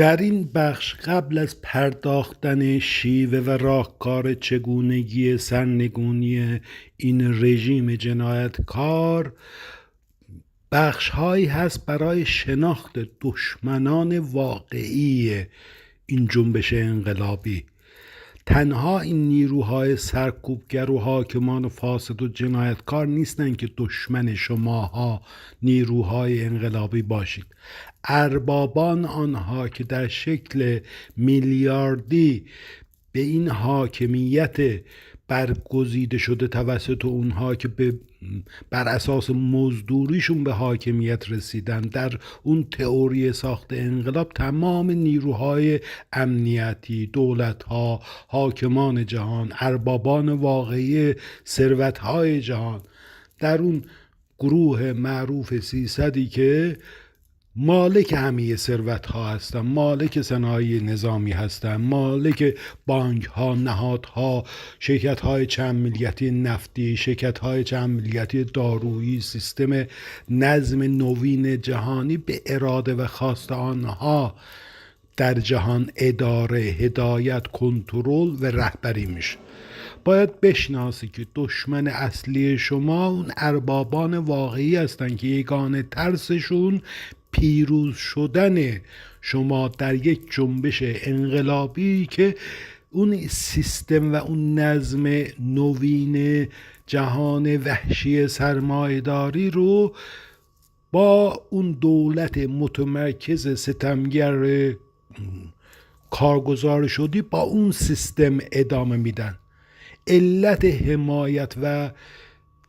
در این بخش قبل از پرداختن شیوه و راهکار چگونگی سرنگونی این رژیم جنایتکار، بخش‌هایی هست برای شناخت دشمنان واقعی این جنبش انقلابی. تنها این نیروهای سرکوبگر و حاکمان فاسد و جنایتکار نیستند که دشمن شماها نیروهای انقلابی باشید. اربابان آنها که در شکل میلیاردی به این حاکمیت برگزیده شده توسط اونها که بر اساس مزدوریشون به حاکمیت رسیدن، در اون تئوری ساخت انقلاب تمام نیروهای امنیتی، دولت‌ها، حاکمان جهان، اربابان واقعی ثروت‌های جهان در اون گروه معروف 300 که مالک همه ثروت ها هستن، مالک صنایع نظامی هستن، مالک بانک ها، نهادها، شرکت های چند ملیتی نفتی، شرکت های چند ملیتی دارویی، سیستم نظم نوین جهانی به اراده و خواست آنها در جهان اداره، هدایت، کنترل و رهبری میشه. باید بشناسی که دشمن اصلی شما اون اربابان واقعی هستن که یگانه ترسشون پیروز شدن شما در یک جنبش انقلابی که اون سیستم و اون نظم نوین جهان وحشی سرمایه‌داری رو با اون دولت متمرکز ستمگر کارگزار شدی با اون سیستم ادامه میدن. علت حمایت و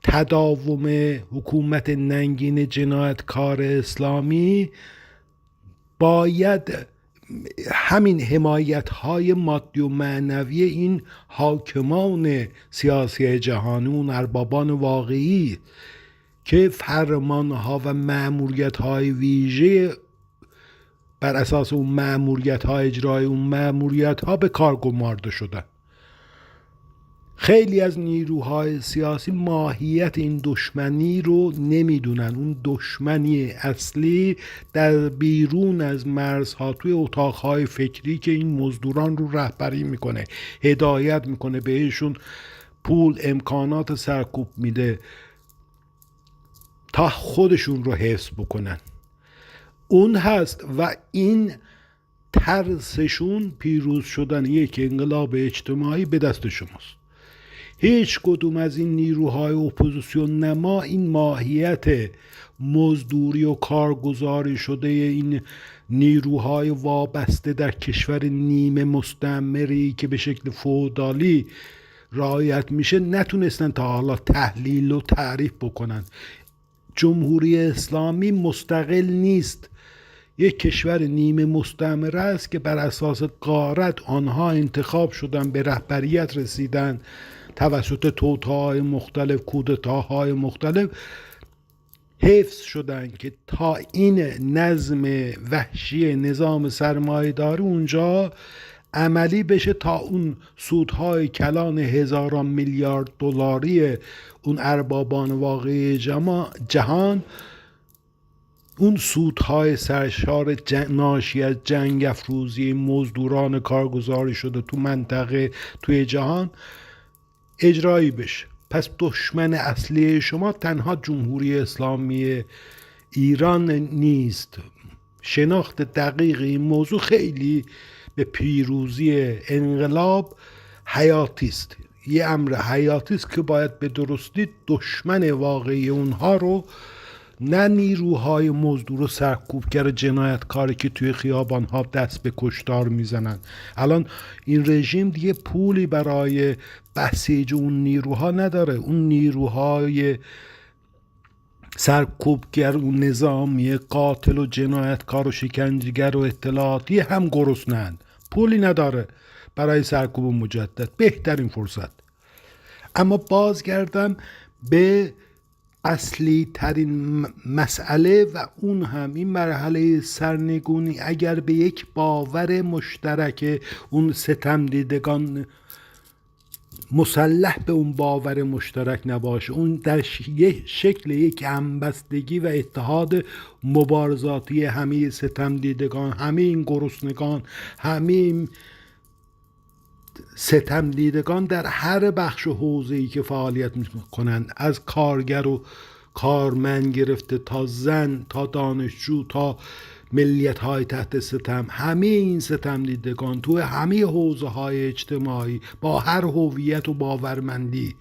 تداوم حکومت ننگین جنایتکار اسلامی باید همین حمایت های مادی و معنوی این حاکمان سیاسی جهانی، اون اربابان واقعی که فرمان ها و مأموریت های ویژه بر اساس اون مأموریت ها، اجرای اون مأموریت ها به کار گمارده شدن. خیلی از نیروهای سیاسی ماهیت این دشمنی رو نمیدونن. اون دشمنی اصلی در بیرون از مرزها، توی اتاقهای فکری که این مزدوران رو رهبری میکنه، هدایت میکنه، بهشون پول، امکانات سرکوب میده تا خودشون رو حفظ بکنن، اون هست. و این ترسشون پیروز شدن یک انقلاب اجتماعی به دست شماست. هیچ کدوم از این نیروهای اپوزیسیون نما این ماهیت مزدوری و کارگزاری شده این نیروهای وابسته در کشور نیمه مستعمری که به شکل فئودالی رعایت میشه نتونستن تا حالا تحلیل و تعریف بکنن. جمهوری اسلامی مستقل نیست، یک کشور نیمه مستعمره است که بر اساس غارت آنها انتخاب شدن، به رهبریت رسیدن توسط توطئه‌های مختلف، کودتاهای مختلف حفظ شدن که تا این نظم وحشی نظام سرمایه‌داری اونجا عملی بشه، تا اون سودهای کلان هزاران میلیارد دلاری اون اربابان واقعی جهان، اون سودهای سرشار ناشی از جنگ افروزی مزدوران کارگزاری شده تو منطقه، توی جهان اجرایی بشه. پس دشمن اصلی شما تنها جمهوری اسلامی ایران نیست. شناخت دقیق این موضوع خیلی به پیروزی انقلاب حیاتی است. یه امر حیاتی است که باید به درستی دشمن واقعی اونها رو، نه نیروهای مزدور و سرکوبگر جنایتکاری که توی خیابان‌ها دست به کشتار میزنن. الان این رژیم دیگه پولی برای بسیج اون نیروها نداره. اون نیروهای سرکوبگر و نظامی قاتل و جنایتکار و شکنجهگر و اطلاعاتی هم گرسنه‌اند، پولی نداره برای سرکوب مجدد. بهترین فرصت. اما بازگردم به اصلی ترین مسئله و اون هم این مرحله سرنگونی اگر به یک باور مشترک اون ستم دیدگان مسلح به اون باور مشترک نباشه، اون در شکل یک همبستگی و اتحاد مبارزاتی همه ستم دیدگان، همه این گرسنگان، همه این ستم دیدگان در هر بخش و حوزه‌ای که فعالیت میکنن، از کارگر و کارمند گرفته تا زن تا دانشجو تا ملیت های تحت ستم، همه این ستم دیدگان توی همه حوزه های اجتماعی با هر هویت و باورمندی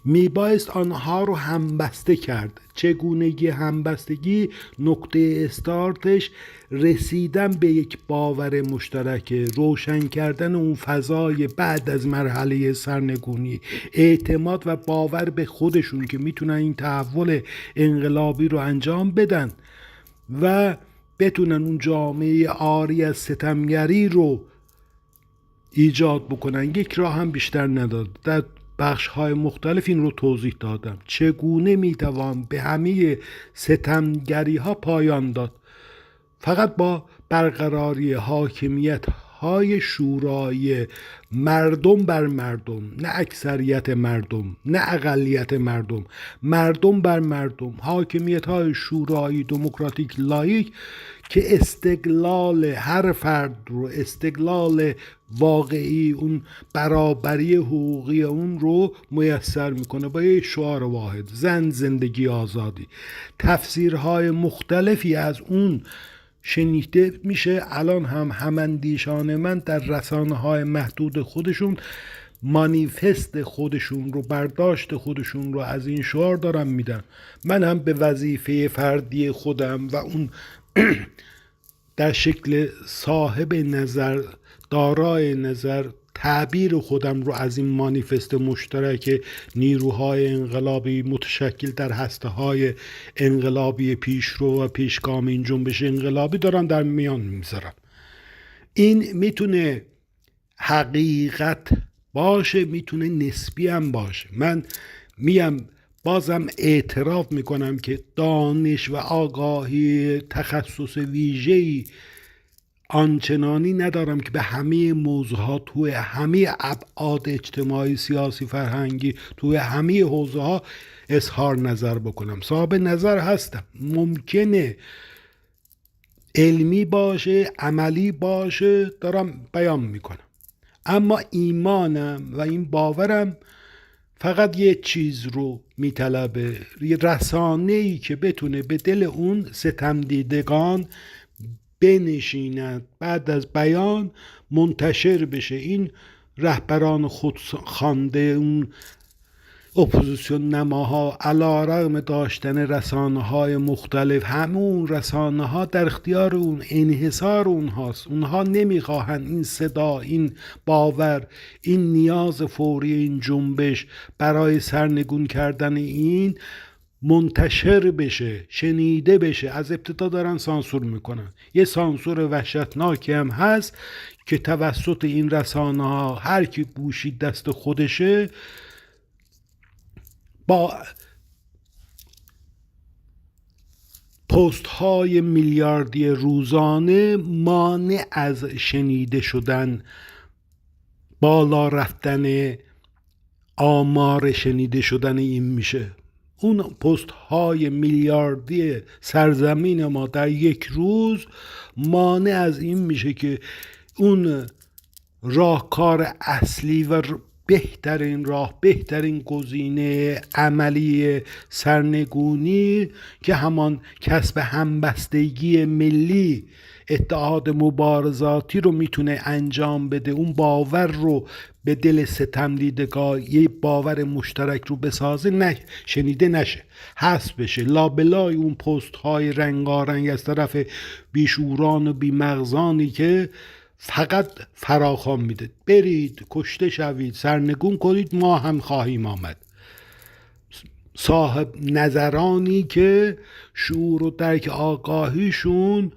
میبایست آنها رو همبسته کرد. چگونگی همبستگی نقطه استارتش رسیدن به یک باور مشترک، روشن کردن اون فضای بعد از مرحله سرنگونی، اعتماد و باور به خودشون که میتونن این تحول انقلابی رو انجام بدن و بتونن اون جامعه عاری از ستمگری رو ایجاد بکنن. یک راه هم بیشتر نداد. در بخش های مختلف این رو توضیح دادم چگونه میتوان به همه ستمگری ها پایان داد. فقط با برقراری حاکمیت های شورایی مردم بر مردم، نه اکثریت مردم، نه اقلیت مردم، مردم بر مردم، حاکمیت های شورایی دموکراتیک لایک که استقلال هر فرد رو، استقلال واقعی، اون برابری حقوقی اون رو میسر میکنه با یک شعار واحد: زن، زندگی، آزادی. تفسیرهای مختلفی از اون شنیده میشه. الان هم هماندیشان من در رسانه‌های محدود خودشون مانیفست خودشون رو، برداشت خودشون رو از این شعار دارم میدن. من هم به وظیفه فردی خودم و اون در شکل صاحب نظر، دارای نظر، تعبیر خودم رو از این مانیفست مشترک نیروهای انقلابی متشکل در هسته‌های انقلابی پیشرو و پیشگام این جنبش انقلابی دارم در میان میذارم. این میتونه حقیقت باشه، میتونه نسبی هم باشه. من میم بازم اعتراف میکنم که دانش و آگاهی تخصص ویژه‌ای آنچنانی ندارم که به همه موضوعات توی همه ابعاد اجتماعی، سیاسی، فرهنگی، توی همه حوزه ها اظهار نظر بکنم. صاحب نظر هستم، ممکنه علمی باشه، عملی باشه، دارم بیان میکنم. اما ایمانم و این باورم فقط یه چیز رو میطلبه: یه رسانه‌ای که بتونه به دل اون ستم دیدگان بنشیند، بعد از بیان منتشر بشه. این رهبران خود خوانده، اون اپوزیسیون نماها، علیرغم داشتن رسانه‌های مختلف، همون رسانه‌ها در اختیار اون، انحصار اونهاست. اونها نمیخواهند این صدا، این باور، این نیاز فوری این جنبش برای سرنگون کردن این منتشر بشه، شنیده بشه. از ابتدا دارن سانسور میکنن. یه سانسور وحشتناکی هم هست که توسط این رسانه ها هر کی گوشی دست خودشه با پست های میلیاردی روزانه مانع از شنیده شدن، بالا رفتن آمار شنیده شدن این میشه. اون پست های میلیاردی سرزمین ما در یک روز مانع از این میشه که اون راهکار اصلی و بهترین راه، بهترین گزینه عملی سرنگونی که همان کسب همبستگی ملی، اتحاد مبارزاتی رو میتونه انجام بده، اون باور رو به دل ستم دیدگاه، یه باور مشترک رو بسازه، شنیده نشه، حذف بشه. لابلای اون پست های رنگارنگ از طرف بیشوران و بیمغزانی که فقط فراخوان میده: برید کشته شوید، سرنگون کنید، ما هم خواهیم آمد. صاحب نظرانی که شعور و درک آگاهیشون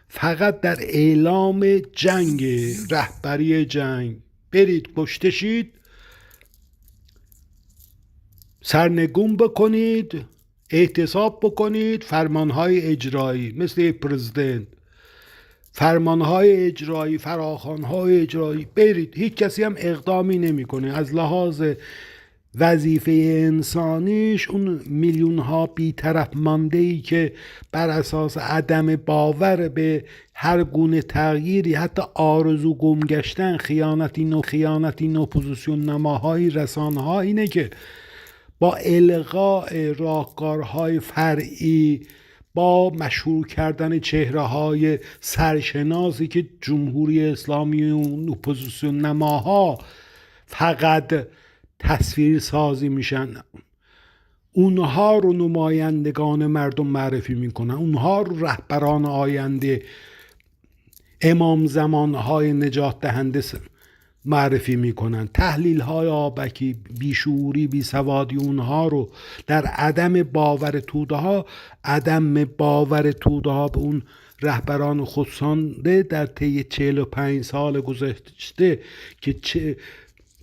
فقط در اعلام جنگ، رهبری جنگ، برید کشته شید، سرنگون بکنید، اعتصاب بکنید، فرمانهای اجرایی مثل پرزیدنت، فرمانهای اجرایی، فراخوانهای اجرایی، برید. هیچ کسی هم اقدامی نمیکنه. از لحاظ وظیفه انسانیش اون میلیون ها بی‌طرف مانده ای که بر اساس عدم باور به هر گونه تغییری، حتی آرزو گم گشتن، خیانتی نو پوزیسیون نماهای رسانه ها، اینه که با الغاء راهکارهای فرعی، با مشهور کردن چهره های سرشناسی که جمهوری اسلامی و اپوزیسیون نماها فقط تصویر سازی میشن، اونها رو نمایندگان مردم معرفی میکنن، اونها رو رهبران آینده، امام زمانهای نجات دهنده معرفی میکنن. تحلیل های آبکی، بیشعوری، بیسوادی اونها رو در عدم باور توده ها به اون رهبران خودسانده در طی 45 سال گذشته که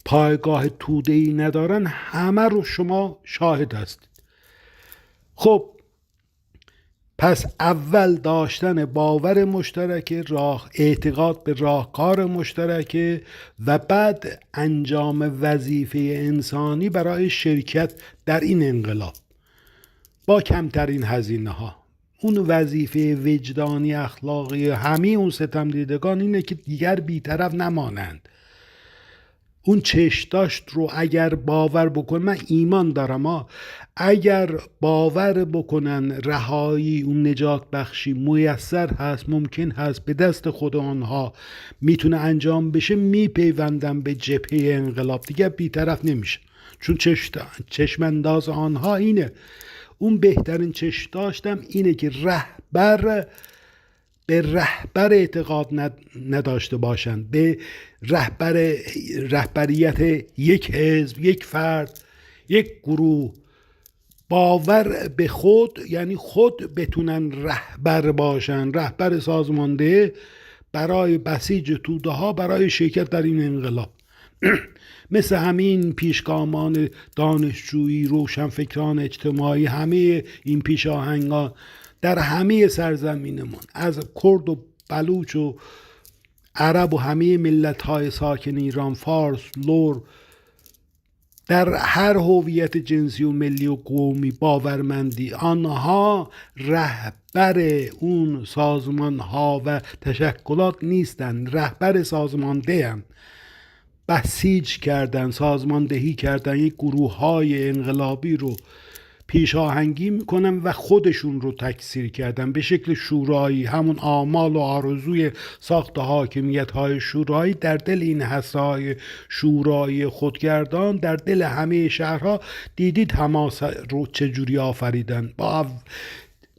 پایگاه توده‌ای ندارن، همه رو شما شاهد هستید. خب پس اول داشتن باور مشترک، اعتقاد به راهکار مشترک و بعد انجام وظیفه انسانی برای شرکت در این انقلاب با کمترین هزینه ها. اون وظیفه وجدانی اخلاقی همه اون ستم دیدگان اینه که دیگر بی‌طرف نمانند. اون چشداشت رو اگر باور بکن، من ایمان دارم اگر باور بکنن رهایی، اون نجات بخشی میسر هست، ممکن هست، به دست خود آنها میتونه انجام بشه، میپیوندن به جبهه انقلاب، دیگه بی‌طرف نمیشه. چون چشم انداز آنها اینه. اون بهترین چشم داشتم اینه که به رهبر اعتقاد نداشته باشند، به رهبریت یک حزب، یک فرد، یک گروه. باور به خود یعنی خود بتونن رهبر باشن، رهبر سازمانده برای بسیج توده ها، برای شرکت در این انقلاب. مثل همین پیشگامان دانشجویی، روشنفکران اجتماعی، همه این پیشاهنگان در همه سرزمینمان، از کرد و بلوچ و عرب و همه ملت‌های ساکن ایران، فارس، لور، در هر هویت جنسی و ملی و قومی باورمندی، آنها رهبر اون سازمان ها و تشکلات نیستن، رهبر سازمانده هم. بسیج کردن، سازماندهی کردن، یک گروه های انقلابی رو پیشاهنگی میکنن و خودشون رو تکثیر کردن به شکل شورایی. همون آمال و آرزوی ساخت حاکمیت های شورایی در دل این حسای شورایی خودگردان، در دل همه شهرها. دیدید حماس رو چجوری آفریدن، با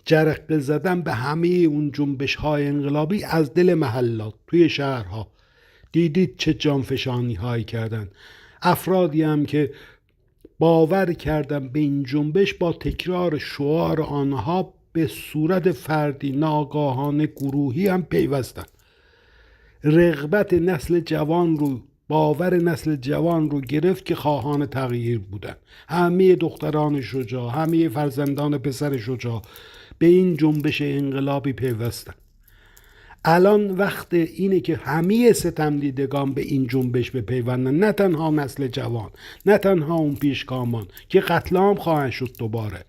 جرقه زدن به همه اون جنبش های انقلابی از دل محلات توی شهرها. دیدید چه جانفشانی هایی کردن. افرادی هم که باور کردن به این جنبش با تکرار شعار آنها به صورت فردی، ناگاهانه، گروهی هم پیوستن. رغبت نسل جوان رو، باور نسل جوان رو گرفت که خواهان تغییر بودن. همه دختران شجاع، همه فرزندان پسر شجاع به این جنبش انقلابی پیوستن. الان وقت اینه که همه ستم دیدگان به این جنبش بپیوندن، نه تنها نسل جوان، نه تنها اون پیشگامان که قتل عام خواهند شد دوباره.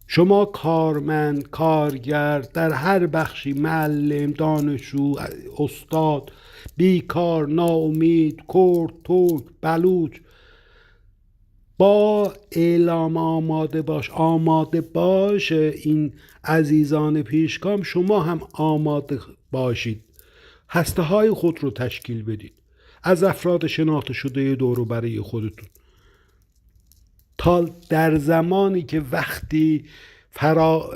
شما کارمند، کارگر، در هر بخشی، معلم، دانشجو، استاد، بیکار، ناامید، کرد، ترک، بلوچ، با اعلام آماده باش این عزیزان پیشگام، شما هم آماده باشید. هسته های خود رو تشکیل بدید از افراد شناخته شده دور و بری خودتون، تا در زمانی که وقتی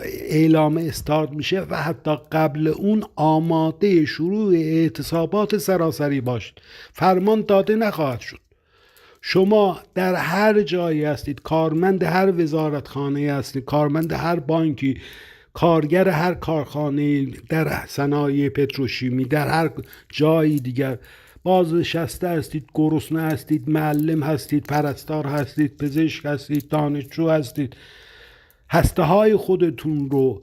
اعلام استارت میشه و حتی قبل اون آماده شروع اعتصابات سراسری باشید. فرمان داده نخواهد شد. شما در هر جایی هستید، کارمند هر وزارتخانه هستید، کارمند هر بانکی، کارگر هر کارخانه در صنایع پتروشیمی، در هر جایی دیگر، بازنشسته هستید، گرسنه هستید، معلم هستید، پرستار هستید، پزشک هستید، دانشجو هستید. هسته های خودتون رو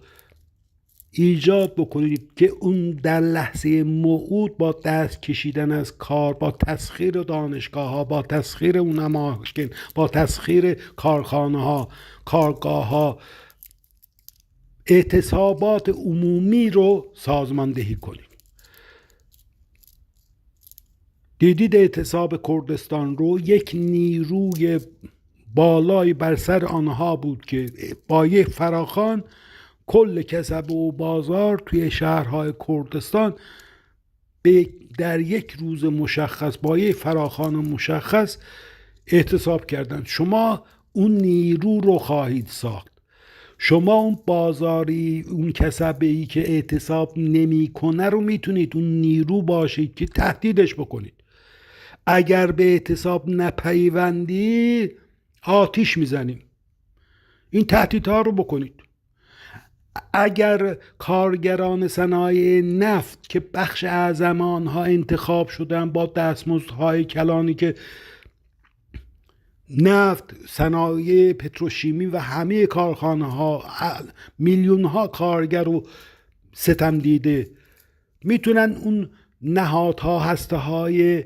ایجاد بکنید که اون در لحظه موعود با دست کشیدن از کار، با تسخیر دانشگاه ها، با تسخیر اون اماکن، با تسخیر کارخانه ها، کارگاه ها، اعتصابات عمومی رو سازماندهی کنید. دیدید اعتصاب کردستان رو یک نیروی بالای بر سر آنها بود که با یک فراخوان کل کسب و بازار توی شهرهای کردستان در یک روز مشخص با یک فراخوان مشخص اعتصاب کردند. شما اون نیرو رو خواهید ساخت. شما اون بازاری، اون کسبه‌ای که اعتصاب نمی‌کنه رو میتونید اون نیرو باشید که تهدیدش بکنید. اگر به اعتصاب نپیوندی آتیش میزنیم. این تهدیدها رو بکنید. اگر کارگران صنایع نفت که بخش اعظم آنها انتخاب شدن با دستمزدهای کلانی که نفت، صنایع پتروشیمی و همه کارخانه ها میلیون ها کارگر رو ستم دیده، میتونن اون نهادها، هسته های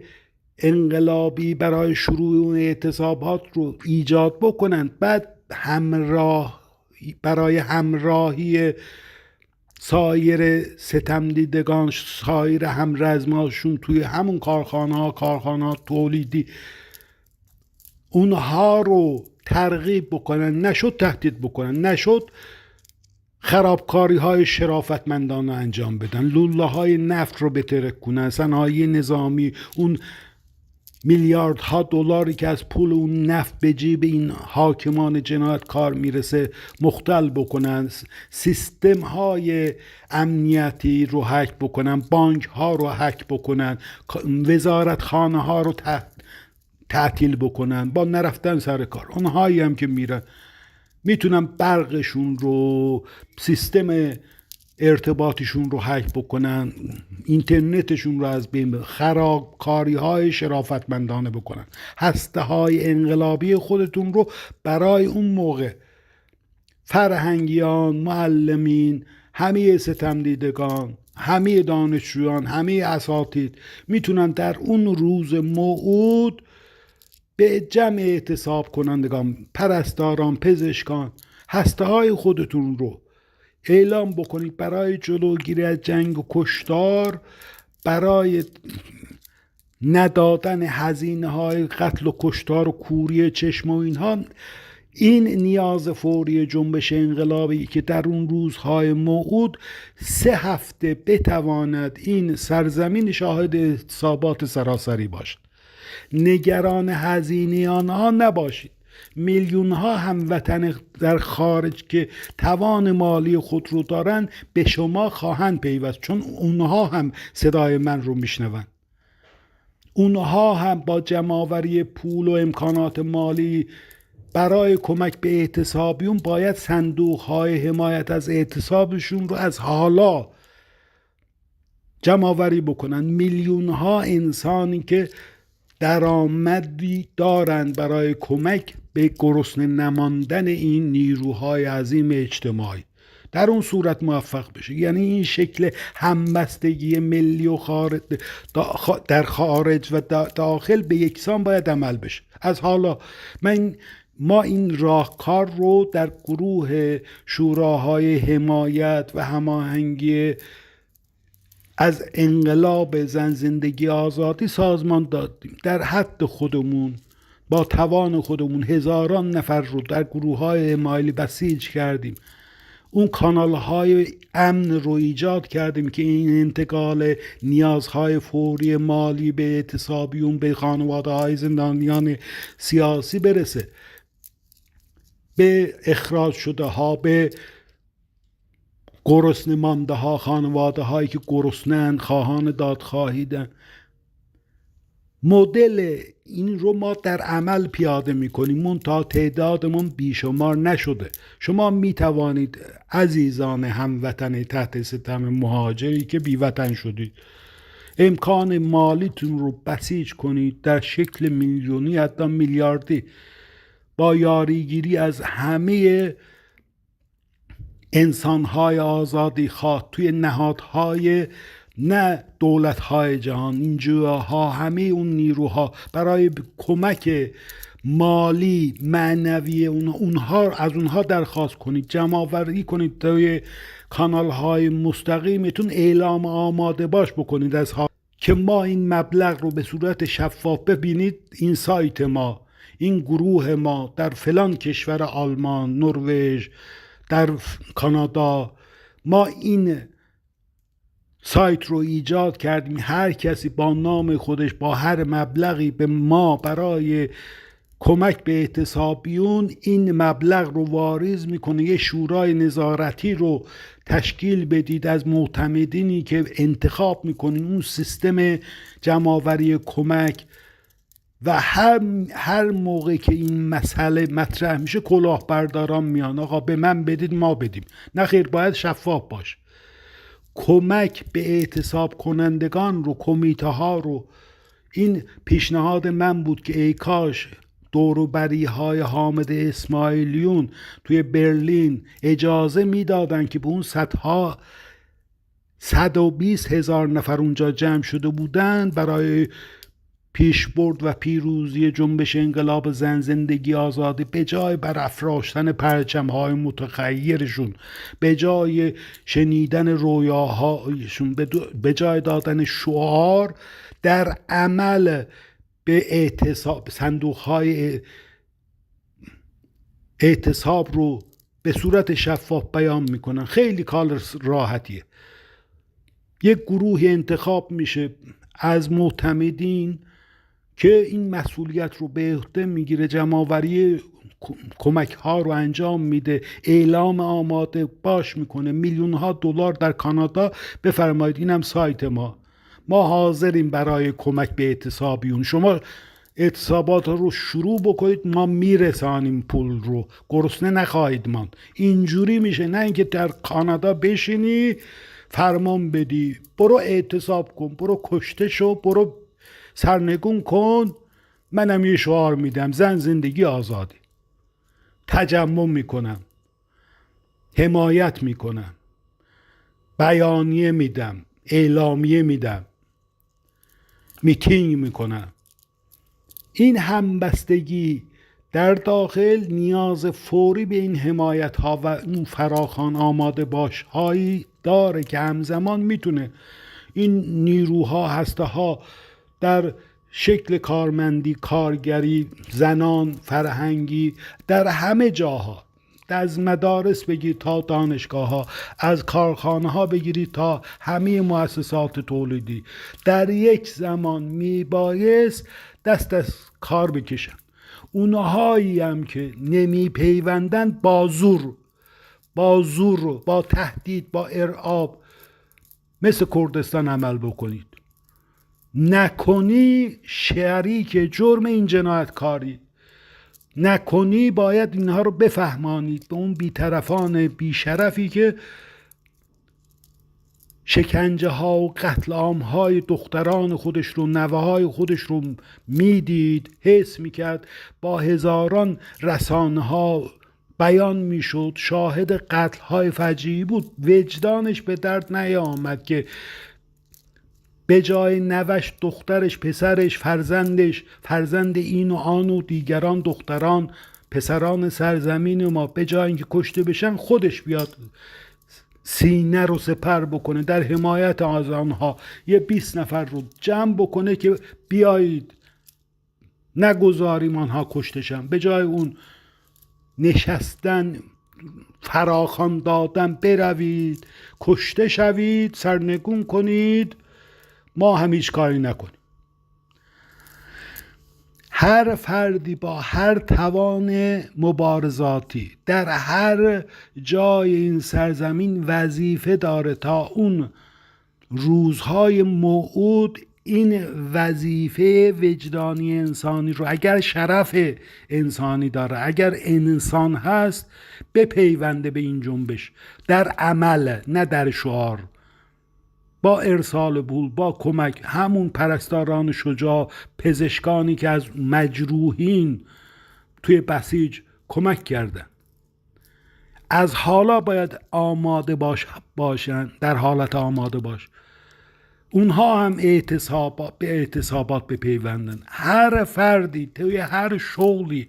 انقلابی برای شروع اون اعتصابات رو ایجاد بکنن. بعد برای همراهی سایر ستم دیدگان، سایر همرزماشون توی همون کارخانه تولیدی، اونها رو ترغیب بکنن، نشد تهدید بکنن، نشد خرابکاری های شرافتمندانه انجام بدن، لوله های نفت رو بترک کنن، صنایع نظامی اون میلیاردها دلاری که از پول اون نفت به جیب این حاکمان جنایتکار میرسه مختل بکنن، سیستم های امنیتی رو هک بکنن، بانک ها رو هک بکنن، وزارت خانه ها رو تعطیل بکنن با نرفتن سر کار. اونهایی هم که میرن میتونن برقشون رو، سیستم ارتباطشون رو هک بکنن، اینترنتشون رو از بین، خرابکاری های شرافتمندانه بکنن. هسته های انقلابی خودتون رو برای اون موقع فرهنگیان، معلمین، همه ستمدیدگان، همه دانشجویان، همه اساتید میتونن در اون روز موعود به جمع اعتصاب کنندگان، پرستاران، پزشکان، هسته های خودتون رو اعلام بکنید برای جلوگیری از جنگ و کشتار، برای ندادن هزینه های قتل و کشتار و کوری چشم و اینها. این نیاز فوری جنبش انقلابی که در اون روزهای موعود 3 هفته بتواند این سرزمین شاهد اعتصابات سراسری باشد. نگران هزینه آنها نباشید. میلیون ها هموطن در خارج که توان مالی خود رو دارن به شما خواهند پیوست، چون اونها هم صدای من رو میشنون. اونها هم با جمع‌آوری پول و امکانات مالی برای کمک به اعتصابیون باید صندوق های حمایت از اعتصابشون رو از حالا جمع‌آوری بکنن. میلیون ها انسانی که درآمدی دارند برای کمک به گرسنه نماندن این نیروهای عظیم اجتماعی، در اون صورت موفق بشه. یعنی این شکل همبستگی ملی و در خارج و داخل به یکسان باید عمل بشه از حالا. ما این راهکار رو در گروه شوراهای حمایت و هماهنگی از انقلاب زن زندگی آزادی سازمان دادیم. در حد خودمون، با توان خودمون، هزاران نفر رو در گروه‌های حمایلی بسیج کردیم. اون کانال‌های امن رو ایجاد کردیم که این انتقال نیازهای فوری مالی به اعتصابیون، به خانواده‌های زندانیان سیاسی برسه، به اخراج شده ها، به گرسنه مانده ها، خانواده هایی که گرسنه‌اند، خواهان دادخواهیدن. مدل این رو ما در عمل پیاده میکنیم، منتها تعدادمون بیشمار نشده. شما میتوانید عزیزان هموطن تحت ستم مهاجری که بیوطن شدید، امکان مالیتون رو بسیج کنید در شکل میلیونی حتی میلیاردی، با یاریگیری از همه انسانهای آزادی خواه توی نهادهای، نه دولتهای جهان، این جاها، همه اون نیروها برای کمک مالی معنوی اونها از اونها درخواست کنید، جمع‌آوری کنید توی کانال های مستقیمتون، اعلام آماده باش بکنید از ها که ما این مبلغ رو به صورت شفاف ببینید. این سایت ما، این گروه ما در فلان کشور، آلمان، نروژ، در کانادا، ما این سایت رو ایجاد کردیم. هر کسی با نام خودش با هر مبلغی به ما برای کمک به اعتصابیون این مبلغ رو واریز میکنه. یه شورای نظارتی رو تشکیل بدید از معتمدینی که انتخاب میکنین اون سیستم جمع‌آوری کمک، و هر موقع که این مسئله مطرح میشه کلاهبرداران میان، آقا به من بدید ما بدیم. نه خیر، باید شفاف باشه. کمک به اعتصاب کنندگان رو، کمیته ها رو، این پیشنهاد من بود که ای کاش دوروبری های حامد اسماعیلیون توی برلین اجازه میدادن که به اون صدها 120,000 نفر اونجا جمع شده بودن برای پیشبرد و پیروزی جنبش انقلاب زن، زندگی، آزادی، به جای برافراشتن پرچم‌های متغیرشون، به جای شنیدن رویاهایشون، به جای دادن شعار، در عمل به اعتصاب، صندوق‌های اعتصاب رو به صورت شفاف بیان میکنن. خیلی کار راحتیه. یک گروه انتخاب میشه از معتمدین که این مسئولیت رو به عهده میگیره، جمع‌آوری کمک ها رو انجام میده، اعلام آماده باش میکنه. میلیون ها دلار در کانادا بفرمایید، اینم سایت ما حاضریم برای کمک به اعتصابیون. شما اعتصابات رو شروع بکنید، ما میرسانیم پول رو، گرسنه نخواهید ماند. اینجوری میشه، نه اینکه در کانادا بشینی فرمان بدی برو اعتصاب کن، برو کشته شو، برو سرنگون کن. منم یه شعار میدم، زن، زندگی، آزادی، تجمع میکنم، حمایت میکنم، بیانیه میدم، اعلامیه میدم، میتینگ میکنم. این همبستگی در داخل نیاز فوری به این حمایت ها و اون فراخوان آماده باش هایی داره که همزمان میتونه این نیروها، هسته ها در شکل کارمندی، کارگری، زنان، فرهنگی، در همه جاها، از مدارس بگیر تا دانشگاه ها، از کارخانه ها بگیرید تا همه مؤسسات تولیدی، در یک زمان میبایست دست از کار بکشن. اونهایی هم که نمی پیوندن با زور، با تهدید، با ارعاب مثل کردستان عمل بکنید. نکنی شریک جرم این جنایتکاری، نکنی باید اینها رو بفهمانید به اون بیطرفان بیشرفی که شکنجه ها و قتل عام های دختران خودش رو، نوه های خودش رو میدید، حس میکرد، با هزاران رسانه ها بیان میشد، شاهد قتل های فجیعی بود. وجدانش به درد نیامد که به جای نوش، دخترش، پسرش، فرزندش، فرزند این و آن و دیگران دختران، پسران سرزمین ما، به جای اینکه کشته بشن خودش بیاد سینه رو سپر بکنه در حمایت از آنها، یه 20 نفر رو جمع بکنه که بیایید نگذاریم آنها کشته شن. به جای اون نشستن، فراخوان دادن، بروید کشته شوید، سرنگون کنید، ما هم هیچ کاری نکنیم. هر فردی با هر توان مبارزاتی در هر جای این سرزمین وظیفه داره تا اون روزهای موعود این وظیفه وجدانی انسانی رو، اگر شرف انسانی داره، اگر انسان هست، بپیونده به این جنبش در عمل، نه در شعار، با ارسال پول، با کمک. همون پرستاران شجاع، پزشکانی که از مجروحین توی بسیج کمک کردن، از حالا باید آماده باشن، در حالت آماده باش. اونها هم به اعتصابات بپیوندن. هر فردی توی هر شغلی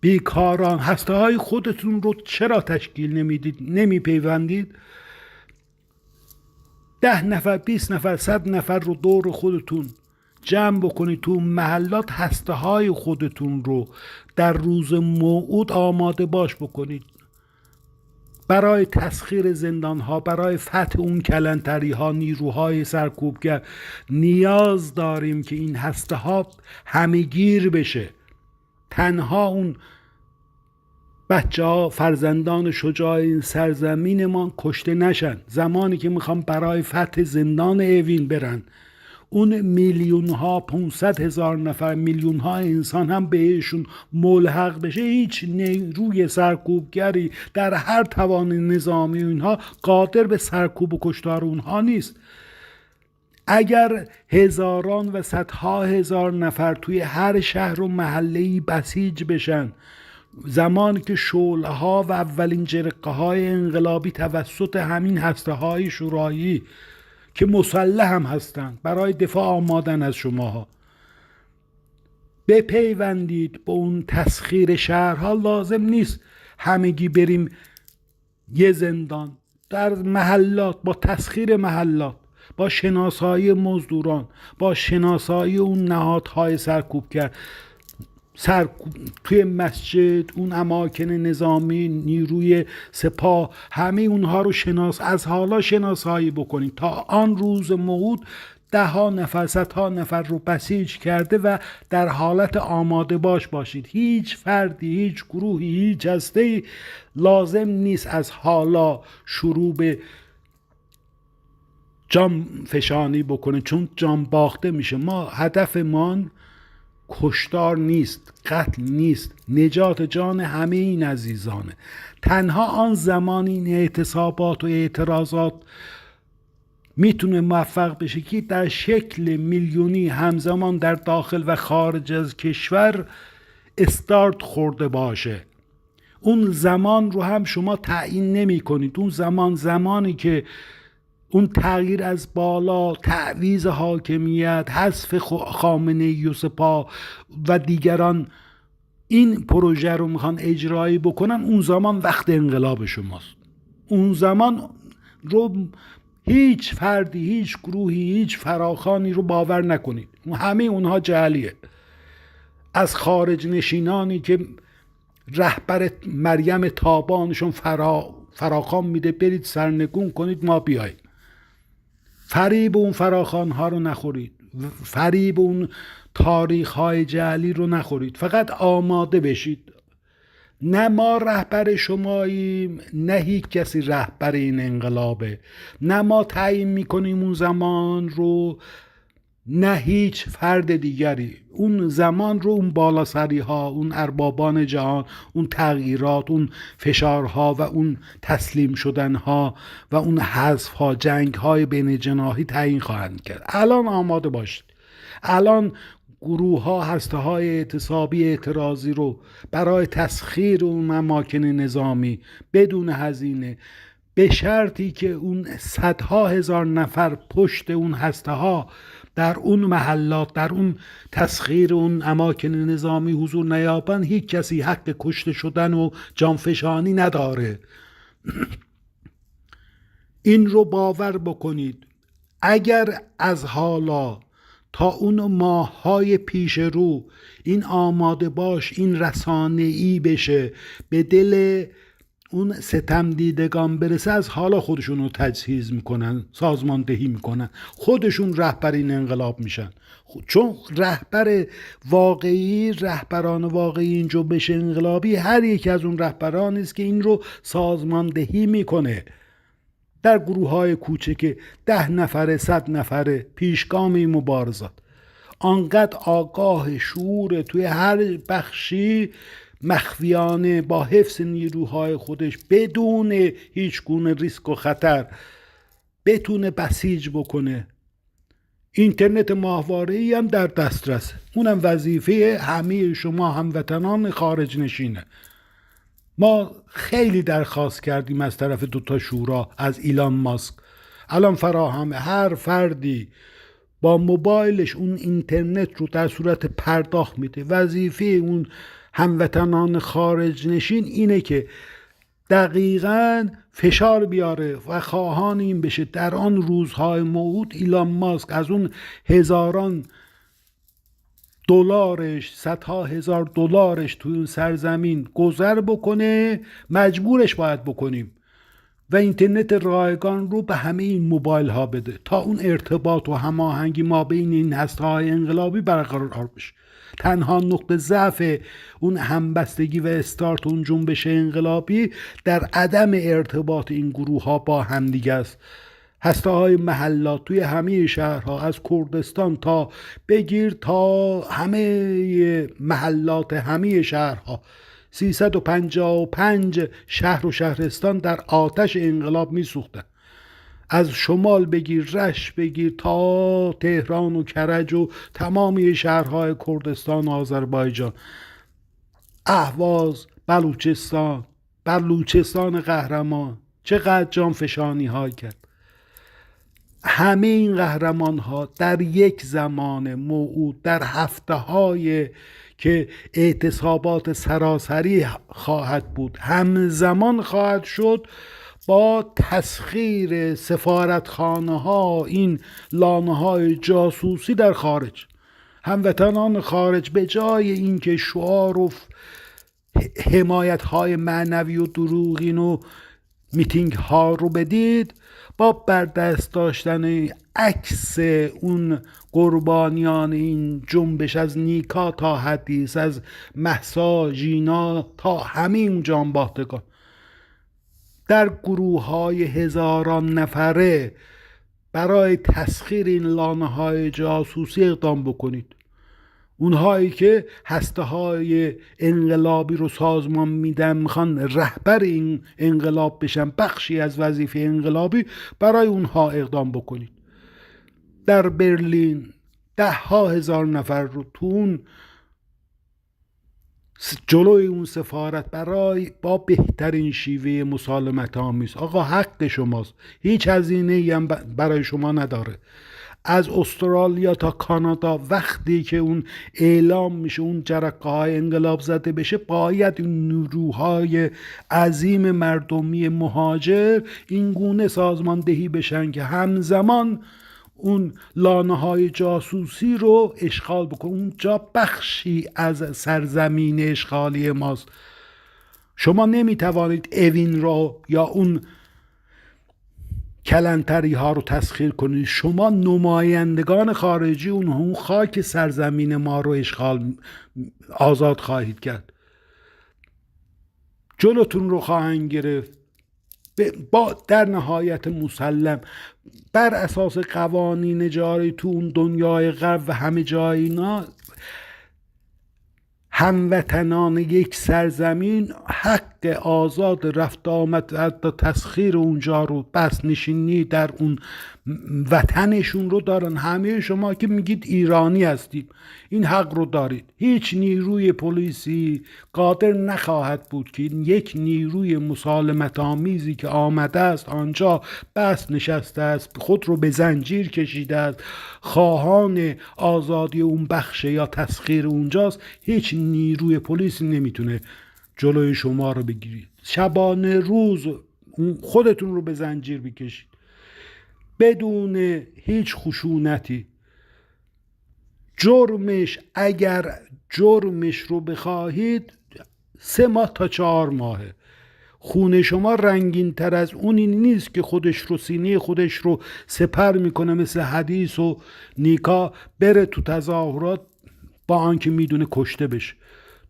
بیکاران هسته های خودتون رو چرا تشکیل نمیپیوندید؟ 10 نفر، 20 نفر، 100 نفر رو دور خودتون جمع بکنید تو محلات، هسته های خودتون رو در روز موعود آماده باش بکنید برای تسخیر زندان ها، برای فتح اون کلانتری ها، نیروهای سرکوبگر. نیاز داریم که این هسته ها همه‌گیر بشه. تنها اون بچه ها، فرزندان شجاع این سرزمینمان کشته نشن. زمانی که میخوام برای فتح زندان اوین برن، اون میلیون ها، 500,000 نفر، میلیون ها انسان هم بهشون ملحق بشه، هیچ نیروی سرکوبگری در هر توان نظامی اونها قادر به سرکوب و کشتار اونها نیست. اگر هزاران و صدها هزار نفر توی هر شهر و محله‌ای بسیج بشن، زمانی که شعله‌ها و اولین جرقه‌های انقلابی توسط همین هسته‌های شورایی که مسلح هم هستند برای دفاع آمادن از شماها بپیوندید به اون تسخیر شهرها، لازم نیست همگی بریم یه زندان. در محلات، با تسخیر محلات، با شناسایی مزدوران، با شناسایی اون نهادهای سرکوبگر، توی مسجد، اون اماکن نظامی، نیروی سپاه، همه اونها رو از حالا شناسایی بکنید تا آن روز موعود 10 نفر، 100 نفر رو بسیج کرده و در حالت آماده باشید. هیچ فردی، هیچ گروهی، هیچ هسته‌ای لازم نیست از حالا شروع به جام فشانی بکنه، چون جام باخته میشه. هدفمان کشتار نیست، قتل نیست، نجات جان همه این عزیزانه. تنها آن زمان این اعتصابات و اعتراضات میتونه موفق بشه که در شکل میلیونی همزمان در داخل و خارج از کشور استارت خورده باشه. اون زمان رو هم شما تعیین نمی کنید. اون زمانی که اون تغییر از بالا، تعویض حاکمیت، حذف خامنه‌ای و سپاه و دیگران این پروژه رو میخوان اجرایی بکنن، اون زمان وقت انقلاب شماست. اون زمان رو هیچ فردی، هیچ گروهی، هیچ فراخانی رو باور نکنید. همه اونها جعلیه. از خارج نشینانی که رهبر مریم تابانشون فراخان میده برید سرنگون کنید ما بیاییم. فریب اون فراخان ها رو نخورید، فریب اون تاریخ های جعلی رو نخورید. فقط آماده بشید. نه ما رهبر شماییم، نه هیچ کسی رهبر این انقلابه. نه ما تعیین میکنیم اون زمان رو، نه هیچ فرد دیگری. اون زمان رو اون بالاسری ها، اون اربابان جهان، اون تغییرات، اون فشارها و اون تسلیم شدن ها و اون حذف ها، جنگ های بین جناحی تعیین خواهند کرد. الان آماده باشید. الان گروه ها، هسته های اعتصابی اعتراضی رو برای تسخیر اون اماکن نظامی بدون هزینه، به شرطی که اون صدها هزار نفر پشت اون هسته ها در اون محلات، در اون تسخیر اون اماکن نظامی حضور نیابن، هیچ کسی حق کشته شدن و جانفشانی نداره. این رو باور بکنید. اگر از حالا تا اون ماه‌های پیش رو این آماده باش، این رسانه‌ای بشه، به دل اون ستم دیدگان برسه، از حالا خودشون رو تجهیز میکنن، سازماندهی میکنن، خودشون رهبر این انقلاب میشن. چون رهبران واقعی این جنبش انقلابی هر یک از اون رهبرانی است که این رو سازماندهی میکنه. در گروه های کوچک 10 نفره، 100 نفره پیشگام این مبارزات، آنقدر آگاه شعور توی هر بخشی مخفیانه با حفظ نیروهای خودش بدون هیچ گونه ریسک و خطر بتونه بسیج بکنه. اینترنت ماهواره‌ای هم در دسترس، اونم وظیفه همه شما هموطنان خارج نشینه. ما خیلی درخواست کردیم از طرف دوتا شورا از ایلان ماسک. الان فراهمه، هر فردی با موبایلش اون اینترنت رو در صورت پرداخت میده. وظیفه اون هموطنان خارج نشین اینه که دقیقاً فشار بیاره و خواهان این بشه در آن روزهای موعود ایلان ماسک از اون هزاران دلارش، صدها هزار دلارش توی اون سرزمین گذر بکنه. مجبورش باید بکنیم و اینترنت رایگان رو به همه این موبایل ها بده تا اون ارتباط و هماهنگی ما بین این هسته‌های انقلابی برقرار بشه. تنها نقطه ضعف اون همبستگی و استارت اون جنبش انقلابی در عدم ارتباط این گروه ها با همدیگه است. هسته‌های محلات توی همه شهرها، از کردستان تا بگیر تا همه محلات همه شهرها، 355 شهر و شهرستان در آتش انقلاب می سوختن. از شمال بگیر، رشت بگیر تا تهران و کرج و تمامی شهرهای کردستان و آذربایجان، اهواز، بلوچستان قهرمان، چقدر جانفشانی های کرد. همه این قهرمان ها در یک زمان موعود، در هفته های که اعتصابات سراسری خواهد بود، همزمان خواهد شد با تسخیر سفارتخانه ها، این لانه های جاسوسی در خارج. هموطنان خارج به جای اینکه شعار و حمایت های معنوی و دروغین و میتینگ ها رو بدید، با بردست داشتن عکس اون قربانیان این جنبش، از نیکا تا حدیث، از مهسا ژینا تا همین جانباختگان، در گروه های هزاران نفره برای تسخیر این لانه های جاسوسی اقدام بکنید. اونهایی که هسته های انقلابی رو سازمان میدن، میخوان رهبر این انقلاب بشن، بخشی از وظیفه انقلابی، برای اونها اقدام بکنید. در برلین 10,000 نفر رو تو اون جلوی اون سفارت برای با بهترین شیوه مسالمت آمیز، آقا حق شماست، هیچ هزینه‌ای هم برای شما نداره. از استرالیا تا کانادا وقتی که اون اعلام میشه، اون جرقه های انقلاب زده بشه، باید این نیروهای عظیم مردمی مهاجر این گونه سازماندهی بشن که همزمان اون لانه های جاسوسی رو اشغال بکن. اونجا بخشی از سرزمین اشغالی ماست. شما نمیتوانید اوین رو یا اون کلانتری ها رو تسخیر کنید. شما نمایندگان خارجی اون خاک سرزمین ما رو آزاد خواهید کرد. جلوتون رو خواهند گرفت با در نهایت مسلم بر اساس قوانین جاری تو اون دنیای غرب و همه جای اینا. هموطنان یک سرزمین حق آزاد رفت آمد و تسخیر اونجا رو، بس نشینی در اون وطنشون رو دارن. همه شما که میگید ایرانی هستیم این حق رو دارید. هیچ نیروی پلیسی قادر نخواهد بود که یک نیروی مسالمت آمیزی که آمده است آنجا، بس نشسته است، خود رو به زنجیر کشیده است، خواهان آزادی اون بخشه یا تسخیر اونجاست، هیچ نیروی پلیسی نمیتونه جلوی شما رو بگیرید. شبانه روز خودتون رو به زنجیر بکشید بدون هیچ خشونتی. اگر جرمش رو بخواهید 3 ماه تا 4 ماهه. خون شما رنگین تر از اونی نیست که خودش رو، سینه خودش رو سپر میکنه مثل حدیث و نیکا، بره تو تظاهرات با آنکه میدونه کشته بشه.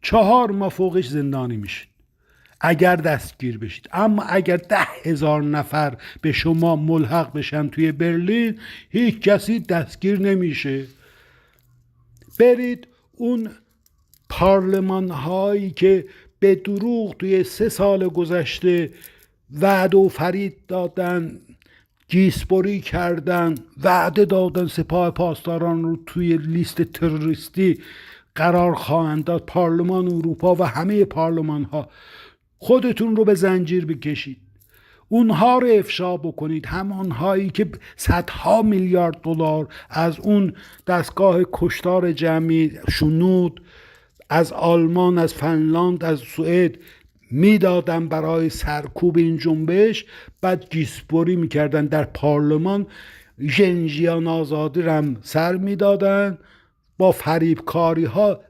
4 ماه فوقش زندانی میشید اگر دستگیر بشید. اما اگر 10,000 نفر به شما ملحق بشن توی برلین، هیچ کسی دستگیر نمیشه. برید اون پارلمان هایی که به دروغ توی 3 سال گذشته وعده و فرید دادن، گیسبری کردن، وعده دادن سپاه پاسداران رو توی لیست تروریستی قرار خواهند داد. پارلمان اروپا و همه پارلمان ها خودتون رو به زنجیر بکشید، اونها رو افشا بکنید، همانهایی که صدها میلیارد دلار از اون دستگاه کشتار جمعی شنود از آلمان، از فنلاند، از سوئد میدادن برای سرکوب این جنبش، بعد گیسپوری میکردن در پارلمان، ژنژیان آزادی رو هم سر میدادن، با فریبکاری ها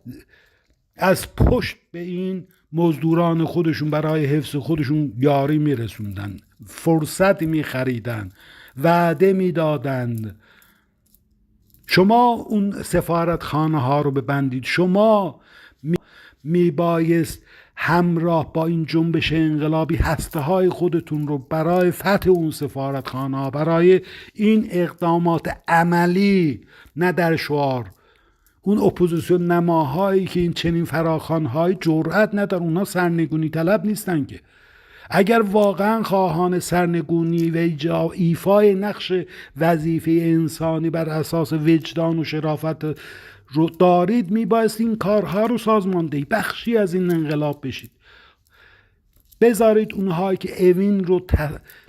از پشت به این مزدوران خودشون برای حفظ خودشون یاری میرسوندن، فرصت میخریدن، وعده میدادند شما اون سفارتخانه ها رو ببندید، شما میبایست همراه با این جنبش انقلابی هسته های خودتون رو برای فتح اون سفارتخانه ها، برای این اقدامات عملی نه در شعار، اون اپوزیسیون نماهایی که این چنین فراخوان‌های جرأت ندارن، اونا سرنگونی طلب نیستن که. اگر واقعا خواهان سرنگونی و ایفای نقش وظیفه انسانی بر اساس وجدان و شرافت رو دارید، میبایست این کارها رو سازماندهی بخشی از این انقلاب بشید. بذارید اونهایی که اوین رو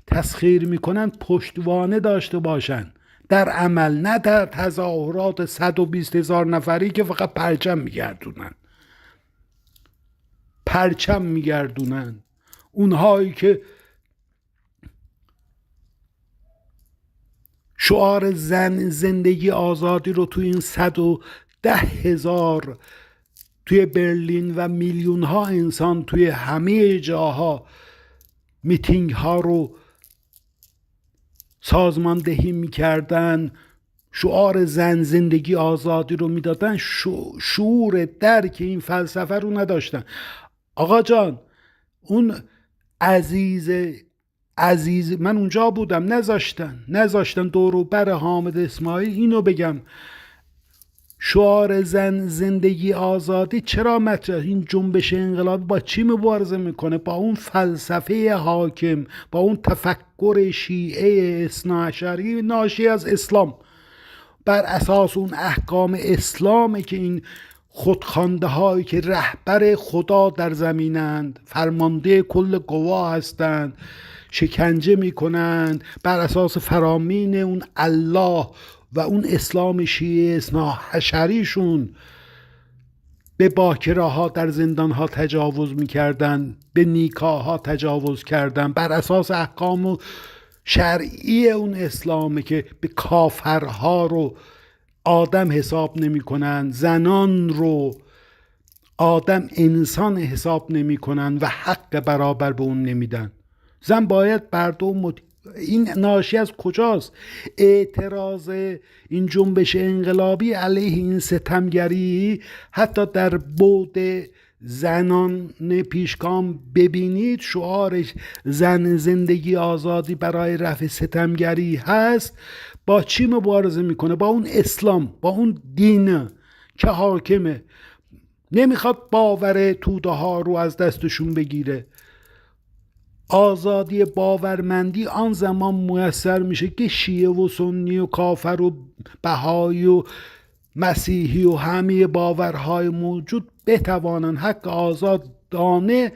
تسخیر میکنن پشتوانه داشته باشن در عمل، نه در تظاهرات 120,000 نفری که فقط پرچم میگردونن. اونهایی که شعار زندگی آزادی رو توی این 110,000 توی برلین و میلیون ها انسان توی همه جاها میتینگ ها رو سازماندهی میکردن، شعار زندگی آزادی رو میدادن، شعور درک این فلسفه رو نداشتن. آقا جان، اون عزیز من اونجا بودم، نذاشتن دور بر حامد اسماعیل اینو بگم، شعار زندگی آزادی چرا مطرح؟ این جنبش انقلابی با چی مبارزه میکنه؟ با اون فلسفه حاکم، با اون تفکر شیعه اثناعشری ناشی از اسلام، بر اساس اون احکام اسلامه که این خودخوانده هایی که رهبر خدا در زمینند، فرمانده کل قوا هستند، شکنجه میکنند بر اساس فرامین اون الله و اون اسلام شیعه اثناعشریشون، به باکراها در زندانها تجاوز میکردن، به نیکاها تجاوز کردن بر اساس احکام شرعی اون اسلامه که به کافرها رو آدم حساب نمی کنن، زنان رو آدم انسان حساب نمی کنن و حق برابر به اون نمیدن. زن باید بردوم. این ناشی از کجاست؟ اعتراض این جنبش انقلابی علیه این ستمگری حتی در بعد زنان پیشگام ببینید، شعارش زندگی آزادی برای رفع ستمگری هست. با چی مبارزه میکنه؟ با اون اسلام، با اون دین که حاکمه، نمیخواد باور توده ها رو از دستشون بگیره. آزادی باورمندی آن زمان میسر میشه که شیعه و سنی و کافر و بهایی و مسیحی و همه باورهای موجود بتوانن حق آزادانه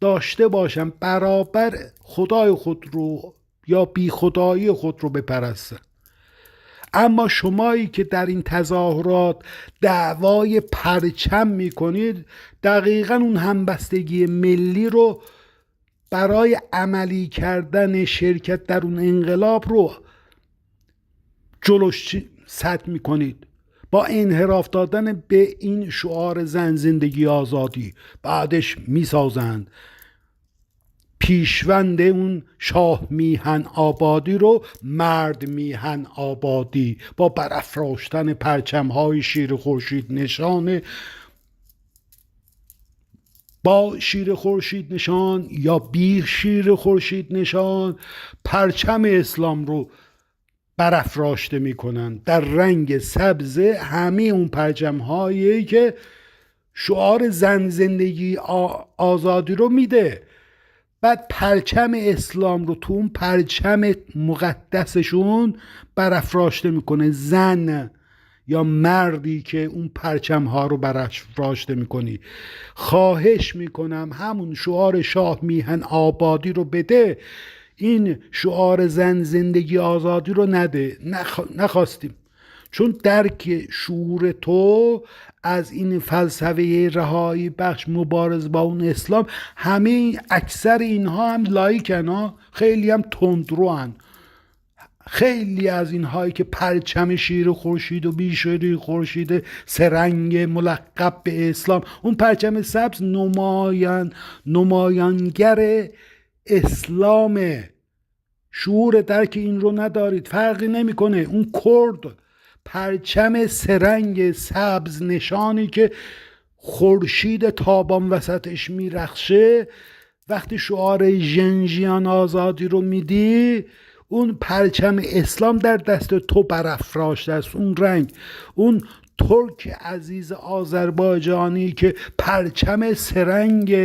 داشته باشن، برابر خدای خود رو یا بی خدایی خود رو بپرستن. اما شمایی که در این تظاهرات دعوای پرچم میکنید، دقیقا اون همبستگی ملی رو برای عملی کردن شرکت در اون انقلاب رو جلوش سد میکنید با انحراف دادن به این شعار زندگی آزادی. بعدش میسازند پیشوند اون شاه میهن آبادی رو مرد میهن آبادی، با برافراشتن پرچم های شیر خورشید نشان، با شیر خورشید نشان یا بی شیر خورشید نشان پرچم اسلام رو برافراشته میکنن در رنگ سبز. همه اون پرچم هایی که شعار زندگی آزادی رو میده، بعد پرچم اسلام رو تو اون پرچم مقدسشون برافراشته میکنه. زن یا مردی که اون پرچم ها رو برافراشته میکنی، خواهش میکنم همون شعار شاه میهن آبادی رو بده، این شعار زن زندگی آزادی رو نده. نخواستیم، چون درک شعور تو از این فلسفه رهایی بخش مبارز با اون اسلام، همه اکثر اینها هم لایکن ها، خیلی هم تندرو هن. خیلی از اینهایی که پرچم شیر خورشید و بیشوری خورشید سرنگ ملقب به اسلام، اون پرچم سبز نمایانگر اسلامه. شعور درک این رو ندارید، فرقی نمیکنه. اون کرد پرچم سرنگ سبز نشانی که خورشید تابان وسطش میرخشه، وقتی شعار ژنژیان آزادی رو میدی، اون پرچم اسلام در دست تو برافراشته است. اون رنگ، اون ترک عزیز آذربایجانی که پرچم سرنگ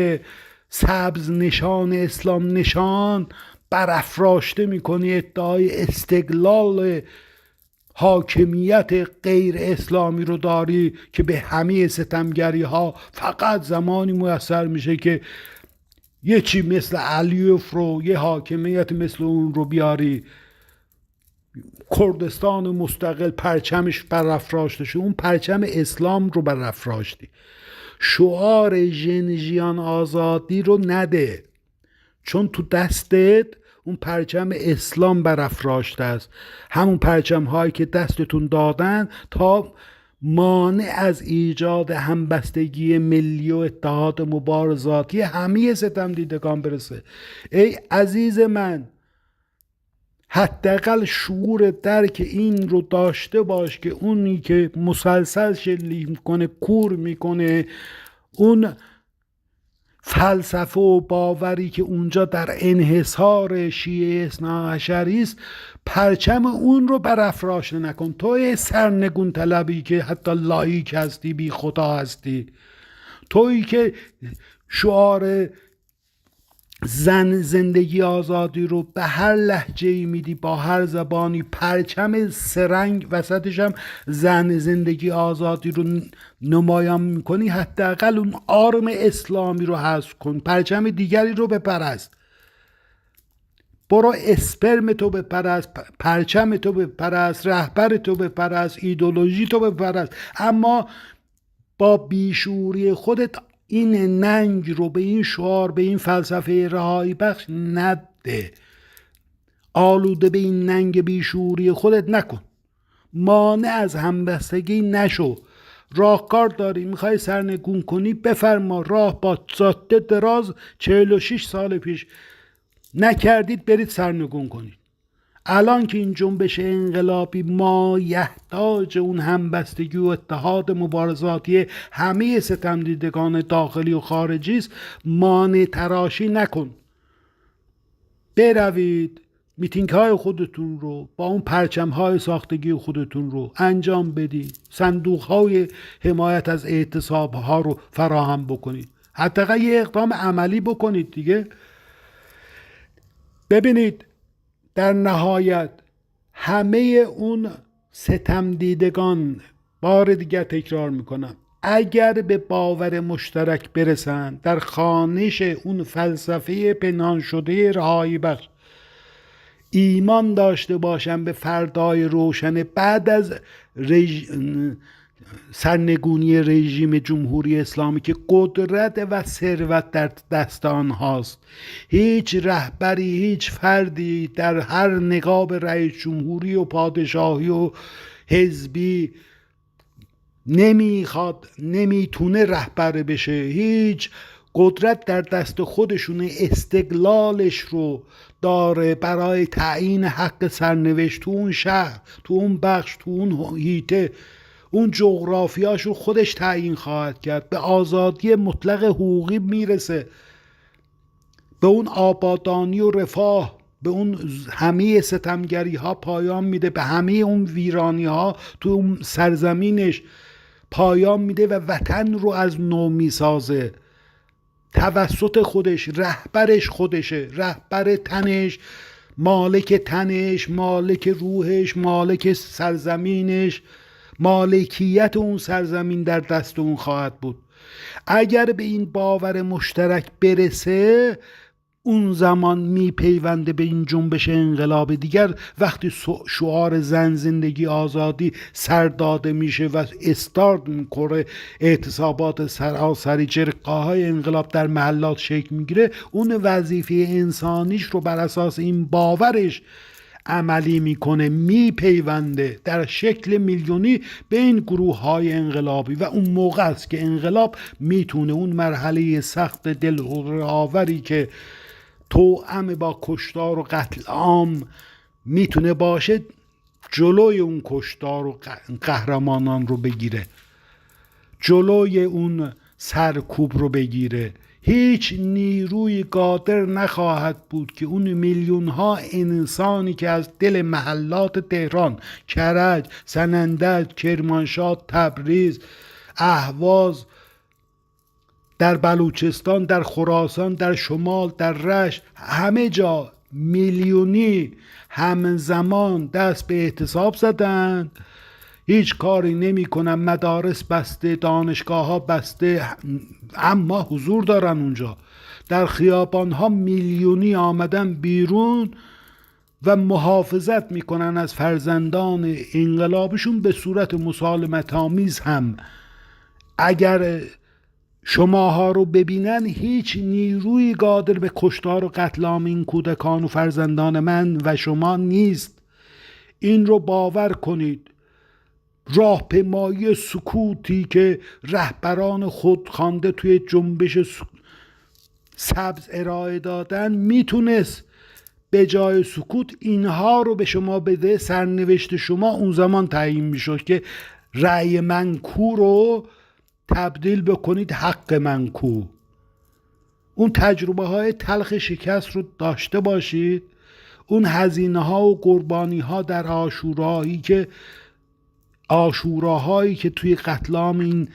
سبز نشان اسلام نشان برافراشته میکنی، ادعای استقلال حاکمیت غیر اسلامی رو داری که به همه ستمگری ها فقط زمانی میسر میشه که یه چی مثل علیوف رو، یه حاکمیت مثل اون رو بیاری، کردستان مستقل پرچمش برافراشته شد، اون پرچم اسلام رو برافراشتی. شعار ژنژیان آزادی رو نده، چون تو دستت اون پرچم اسلام برافراشته است، همون پرچم هایی که دستتون دادن تا مانع از ایجاد همبستگی ملی و اتحاد مبارزاتی همه ستم دیدگان برسه. ای عزیز من، حداقل شعور درک این رو داشته باش که اونی که مسلسل شلیک میکنه، کور میکنه، اون فلسفه و باوری که اونجا در انحصار شیعه اثناعشری است، پرچم اون رو برافراشته نکن. توی سرنگون طلبی که حتی لایک هستی، بی خدا هستی، تویی که شعار زن زندگی آزادی رو به هر لهجه‌ای میدی، با هر زبانی، پرچم سرنگ وسطش هم زن زندگی آزادی رو نمایان میکنی، حداقل اون آرم اسلامی رو حذف کن، پرچم دیگری رو بپرست. برو اسپرم تو بپرست، پرچم تو بپرست، رهبر تو بپرست، ایدئولوژی تو بپرست، اما با بیشوری خودت این ننگ رو به این شعار، به این فلسفه رهایی بخش نده. آلوده به این ننگ بیشوری خودت نکن، مانع از همبستگی نشو. راهکار داری، میخوای سرنگون کنی، بفرما، راه با جاده دراز 46 سال پیش نکردید، برید سرنگون کنید. الان که این جنبش انقلابی ما یحتاج اون همبستگی و اتحاد مبارزاتی همه ستمدیدگان داخلی و خارجی است، مانع تراشی نکن. بروید میتینگ های خودتون رو با اون پرچم های ساختگی خودتون رو انجام بدید، صندوق های حمایت از اعتصاب ها رو فراهم بکنید، حداقل یه اقدام عملی بکنید دیگه. ببینید، در نهایت همه اون ستم دیدگان، بار دیگر تکرار میکنم، اگر به باور مشترک برسن در خوانش اون فلسفه پنهان شده رهایی بخش، ایمان داشته باشن به فردای روشن بعد از سرنگونی رژیم جمهوری اسلامی که قدرت و ثروت در دست آنهاست، هیچ رهبری، هیچ فردی در هر نقاب رئیس جمهوری و پادشاهی و حزبی نمیتونه رهبر بشه. هیچ قدرت در دست خودشونه، استقلالش رو داره برای تعیین حق سرنوشت تو اون شهر، تو اون بخش، تو اون هیته، اون جغرافیاش رو خودش تعیین خواهد کرد. به آزادی مطلق حقوقی میرسه، به اون آبادانی و رفاه، به اون همه ستمگری ها پایان میده، به همه اون ویرانی ها تو اون سرزمینش پایان میده و وطن رو از نو میسازه توسط خودش. رهبرش خودشه، رهبر تنش، مالک تنش، مالک روحش، مالک سرزمینش، مالکیت اون سرزمین در دست اون خواهد بود. اگر به این باور مشترک برسه، اون زمان میپیونده به این جنبش انقلاب دیگر. وقتی شعار زن، زندگی، آزادی سر داده میشه و استارت میکنه، اعتصابات سراسری، جرقه‌های انقلاب در محلات شکل میگیره، اون وظیفه انسانیش رو بر اساس این باورش عملی میکنه، میپیونده در شکل میلیونی به این گروه های انقلابی و اون موقع است که انقلاب میتونه اون مرحله سخت دلهره‌آوری که توأم با کشتار و قتل عام میتونه باشه، جلوی اون کشتار و قهرمانان رو بگیره، جلوی اون سرکوب رو بگیره. هیچ نیروی قادر نخواهد بود که اون میلیون ها انسانی که از دل محلات تهران، کرج، سنندج، کرمانشاه، تبریز، اهواز، در بلوچستان، در خراسان، در شمال، در رشت، همه جا میلیونی همزمان دست به اعتصاب زدن، هیچ کاری نمی کنن، مدارس بسته، دانشگاه ها بسته، اما حضور دارن اونجا. در خیابان ها میلیونی آمدن بیرون و محافظت میکنن از فرزندان انقلابشون به صورت مسالمت آمیز. هم اگر شماها رو ببینن، هیچ نیروی قادر به کشتار و قتل عام این کودکان و فرزندان من و شما نیست. این رو باور کنید. راهپیمایی سکوتی که رهبران خود خوانده توی جنبش سبز ارائه دادن میتونست به جای سکوت اینها رو به شما بده. سرنوشت شما اون زمان تعیین میشد که رأی منکو رو تبدیل بکنید حق منکو. اون تجربه های تلخ شکست رو داشته باشید. اون هزینه ها و قربانی ها در آشوراهایی که توی قتل عام این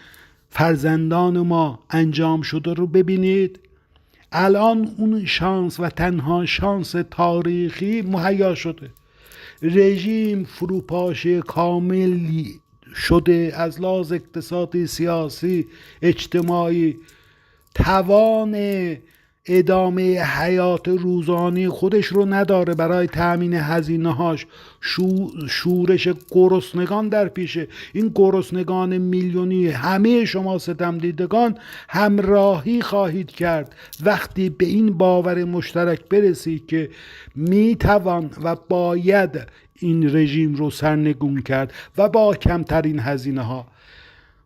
فرزندان ما انجام شده رو ببینید. الان اون شانس و تنها شانس تاریخی مهیا شده. رژیم فروپاشی کاملی شده از لحاظ اقتصادی، سیاسی، اجتماعی. توان ادامه حیات روزانه خودش رو نداره. برای تأمین هزینه هاش شورش گرسنگان در پیشه. این گرسنگان میلیونی، همه شما ستم دیدگان همراهی خواهید کرد وقتی به این باور مشترک برسید که میتوان و باید این رژیم رو سرنگون کرد و با کمترین هزینه ها.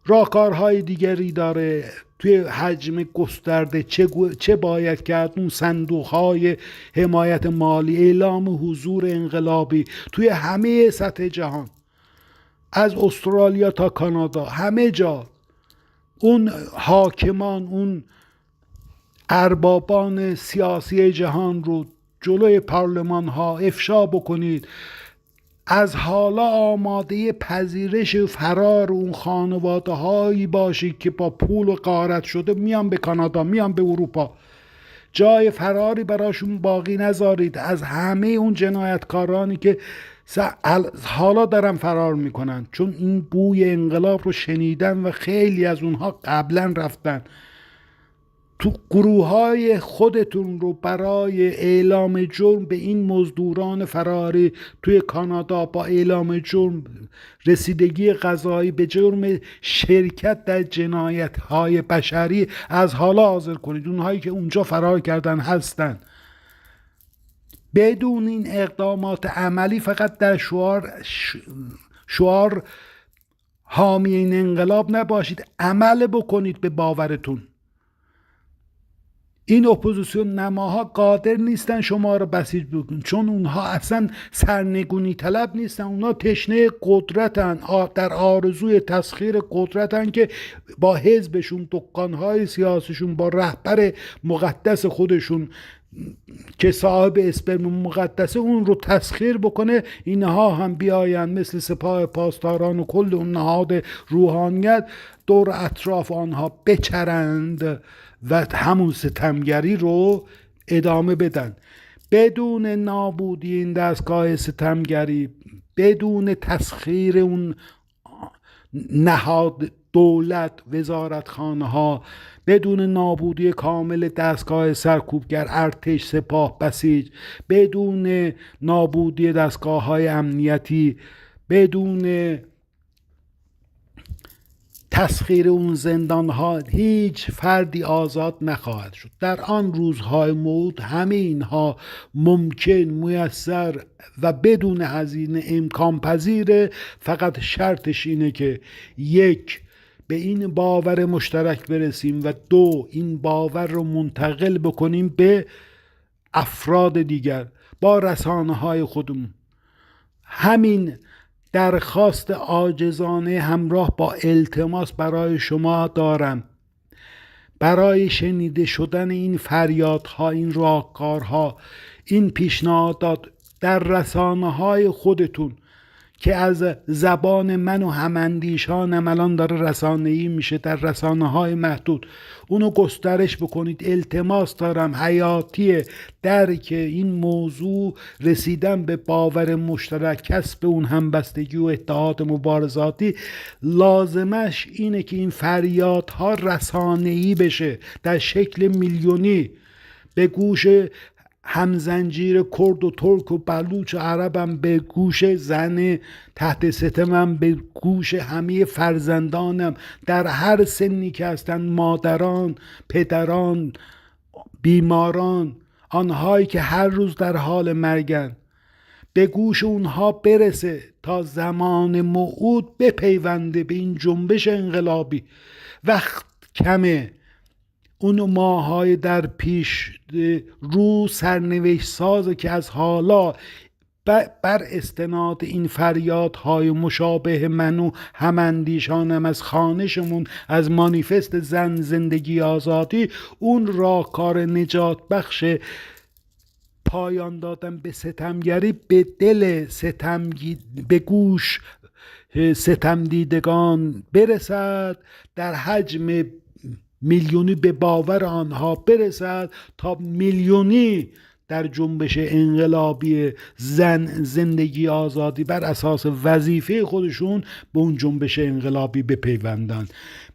راهکارهای دیگری داره توی حجم گسترده. چه باید کرد؟ اون صندوقهای حمایت مالی، اعلام حضور انقلابی توی همه سطح جهان، از استرالیا تا کانادا، همه جا. اون حاکمان، اون اربابان سیاسی جهان رو جلوی پارلمان ها افشا بکنید. از حالا آماده پذیرش فرار اون خانواده هایی باشید که با پول و غارت شده میان به کانادا، میان به اروپا. جای فراری براشون باقی نذارید از همه اون جنایتکارانی که حالا دارن فرار میکنن، چون این بوی انقلاب رو شنیدن و خیلی از اونها قبلا رفتن. تو گروه های خودتون رو برای اعلام جرم به این مزدوران فراری توی کانادا با اعلام جرم، رسیدگی قضایی به جرم شرکت در جنایت های بشری از حالا حاضر کنید. اونهایی که اونجا فرار کردن هستن. بدون این اقدامات عملی فقط در شعار حامی این انقلاب نباشید، عمل بکنید به باورتون. این اپوزیسیون نماها قادر نیستن شما رو بسیج بکنن، چون اونها اصلا سرنگونی طلب نیستن. اونها تشنه قدرتن، در آرزوی تسخیر قدرتن که با حزبشون، دکانهای سیاسیشون، با رهبر مقدس خودشون که صاحب اسپرم مقدسه اون رو تسخیر بکنه. اینها هم بیاین مثل سپاه پاسداران و کل اون نهاد روحانیت دور اطراف آنها بچرند و همون ستمگری رو ادامه بدن. بدون نابودی این دستگاه ستمگری، بدون تسخیر اون نهاد دولت، وزارتخانه ها، بدون نابودی کامل دستگاه سرکوبگر، ارتش، سپاه، بسیج، بدون نابودی دستگاه های امنیتی، بدون تسخیر اون زندان ها، هیچ فردی آزاد نخواهد شد. در آن روزهای موعود همه اینها ممکن، میسر و بدون هزینه امکان پذیره. فقط شرطش اینه که یک، به این باور مشترک برسیم و دو، این باور رو منتقل بکنیم به افراد دیگر با رسانه های خودمون. همین درخواست عاجزانه همراه با التماس برای شما دارم، برای شنیده شدن این فریادها، این راهکارها، این پیشنهادات در رسانه های خودتون که از زبان من و هماندیشانم الان داره رسانه‌ای میشه در رسانه های محدود، اونو گسترش بکنید. التماس دارم، حیاتیه درک این موضوع، رسیدن به باور مشترک، کسب اون همبستگی و اتحاد مبارزاتی. لازمش اینه که این فریادها رسانه‌ای بشه در شکل میلیونی، به گوش همزنجیر کرد و ترک و بلوچ و عربم، به گوش زن تحت ستمم، به گوش همه فرزندانم در هر سنی که هستن، مادران، پدران، بیماران، آنهایی که هر روز در حال مرگن، به گوش اونها برسه تا زمان موعود بپیونده به این جنبش انقلابی. وقت کمه، اون ماهای در پیش رو سرنوشت سازه که از حالا بر استناد این فریادهای مشابه من و هماندیشانم از خانشمون، از مانیفست زن زندگی آزادی، اون راهکار نجات بخش پایان دادن به ستمگری به دل به گوش ستم دیدگان برسد، در حجم میلیونی به باور آنها برسد، تا میلیونی در جنبش انقلابی زن زندگی آزادی بر اساس وظیفه خودشون به اون جنبش انقلابی بپیوندن.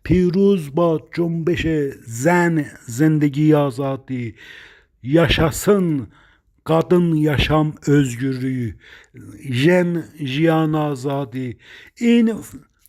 پیروز با جنبش زن زندگی آزادی. Yaşasın kadın yaşam özgürlüğü. ژن ژیان آزادی. این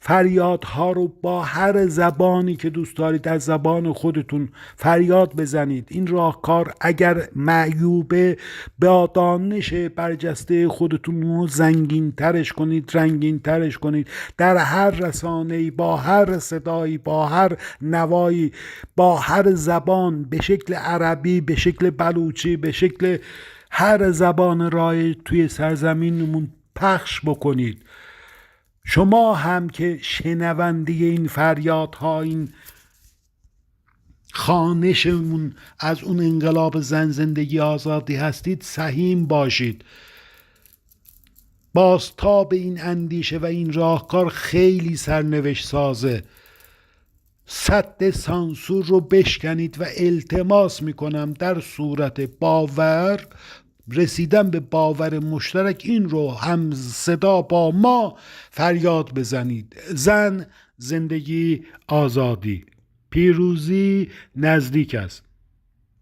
فریادها رو با هر زبانی که دوست دارید از زبان خودتون فریاد بزنید. این راهکار اگر معیوبه، با دانش برجسته خودتون رو زنگین ترش کنید، رنگین ترش کنید، در هر رسانه‌ای، با هر صدایی، با هر نوایی، با هر زبان، به شکل عربی، به شکل بلوچی، به شکل هر زبان رایج توی سرزمینمون پخش بکنید. شما هم که شنونده این فریادها، این خوانشمون از اون انقلاب زن زندگی آزادی هستید، سهیم باشید. بازتاب این اندیشه و این راهکار خیلی سرنوشت سازه. سد سانسور رو بشکنید و التماس میکنم در صورت باور، رسیدن به باور مشترک، این رو هم صدا با ما فریاد بزنید. زن زندگی آزادی. پیروزی نزدیک است.